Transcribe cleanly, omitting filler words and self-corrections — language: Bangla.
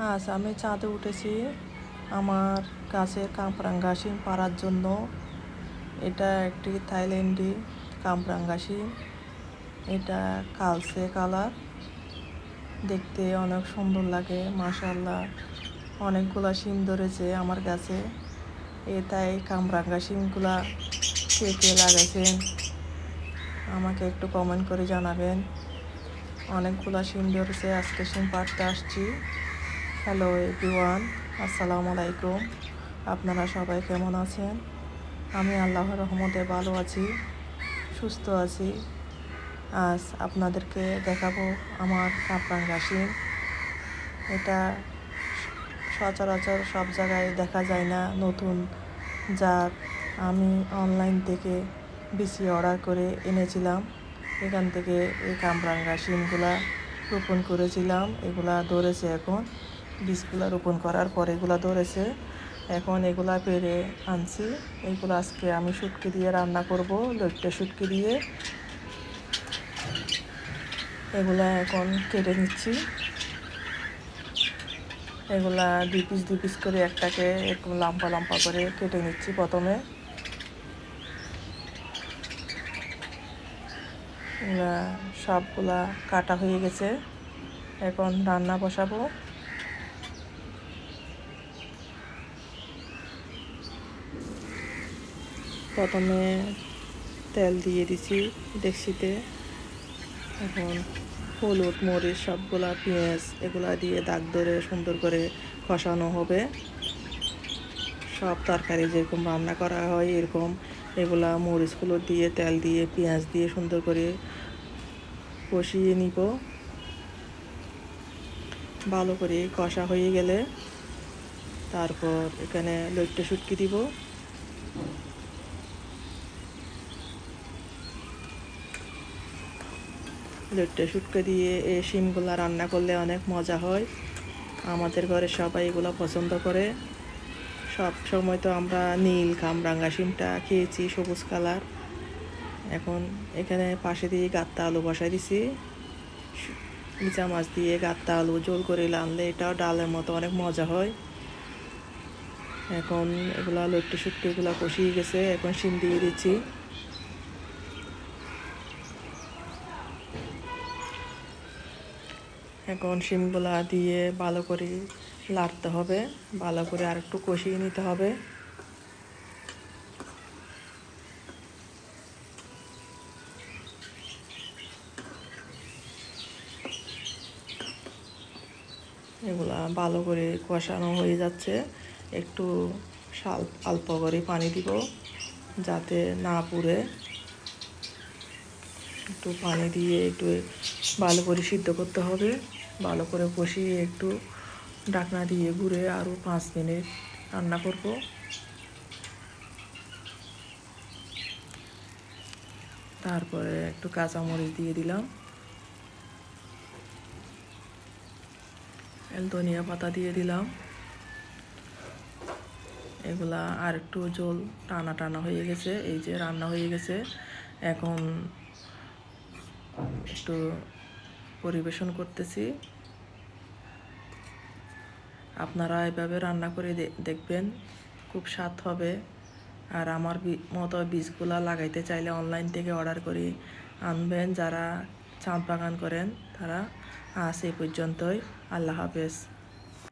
আজ আমি ছাদে উঠেছি আমার গাছের কামরাঙ্গা শিম পাড়ার জন্য। এটা একটি থাইল্যান্ডি কামরাঙ্গা শিম। এটা কালচে কালার, দেখতে অনেক সুন্দর লাগে। মাশাআল্লাহ, অনেকগুলা শিম ধরেছে আমার গাছে। তাই কামরাঙ্গা শিমগুলা কে কে লাগাইছেন আমাকে একটু কমেন্ট করে জানাবেন। অনেকগুলা শিম ধরেছে, আজকে শিম পাড়তে আসছি। হ্যালো এভরিওয়ান, আসসালামু আলাইকুম। আপনারা সবাই কেমন আছেন? আমি আল্লাহর রহমতে ভালো আছি, সুস্থ আছি। আজ আপনাদেরকে দেখাবো আমার কামরাঙ্গা শিম। এটা সচরাচর সব জায়গায় দেখা যায় না, নতুন জাত। আমি অনলাইন থেকে বিচি অর্ডার করে এনেছিলাম। এখান থেকে এই কামরাঙ্গা শিমগুলা রোপণ করেছিলাম। এগুলা ধরেছে এখন, বীজগুলা রোপণ করার পর এগুলা ধরেছে। এখন এগুলা পেরে আনছি। এগুলো আজকে আমি শুটকি দিয়ে রান্না করব, লইট্টা শুটকি দিয়ে। এগুলা এখন কেটে নিচ্ছি। এগুলা দুই পিস করে একটাকে একটু লম্বা লম্বা করে কেটে নিচ্ছি প্রথমে। সবগুলা কাটা হয়ে গেছে, এখন রান্না বসাবো। প্রথমে তেল দিয়ে দিছি ডেকচিতে। এখন হলুদ, মরিচ, সবগুলা পেঁয়াজ এগুলা দিয়ে দাগ ধরে সুন্দর করে কষানো হবে। সব তরকারি যেরকম রান্না করা হয় এরকম এগুলা মরিচগুলো দিয়ে, তেল দিয়ে, পেঁয়াজ দিয়ে সুন্দর করে কষিয়ে নিব। ভালো করে কষা হয়ে গেলে তারপর এখানে লইট্টা শুটকি দিব। লইট্টা শুটকি দিয়ে এই শিমগুলা রান্না করলে অনেক মজা হয়। আমাদের ঘরে সবাই এগুলো পছন্দ করে। সব সময় তো আমরা নীল কামরাঙ্গা শিমটা খেয়েছি, সবুজ কালার। এখন এখানে পাশে দিয়ে গাত্তা আলু বসাই দিছি। ইচা মাছ দিয়ে গাত্তা আলু জোল করে রানলে এটাও ডালের মতো অনেক মজা হয়। এখন এগুলা লইট্টা শুটকিগুলা কষিয়ে গেছে, এখন শিম দিয়ে দিচ্ছি। এখন শিমগুলা দিয়ে ভালো করে লাড়তে হবে, ভালো করে আর একটু কষিয়ে নিতে হবে। এগুলা ভালো করে কষানো হয়ে যাচ্ছে। একটু অল্প করে পানি দিব যাতে না পুড়ে। একটু পানি দিয়ে একটু ভালো করে সিদ্ধ করতে হবে। ভালো করে কষিয়ে একটু ঢাকনা দিয়ে ঘুরে আরও 5 মিনিট রান্না করব। তারপরে একটু কাঁচামরিচ দিয়ে দিলাম, ধনিয়া পাতা দিয়ে দিলাম। এগুলা আর একটু ঝোল টানা টানা হয়ে গেছে, এই যে রান্না হয়ে গেছে। এখন একটু পরিবেশন করতেছি। আপনারা এভাবে রান্না করে দেখবেন, খুব স্বাদ হবে। আর আমার মতো বীজগুলা লাগাইতে চাইলে অনলাইন থেকে অর্ডার করে আনবেন। যারা ছাদ বাগান করেন তারা। আজ এই পর্যন্তই। আল্লাহ হাফেজ।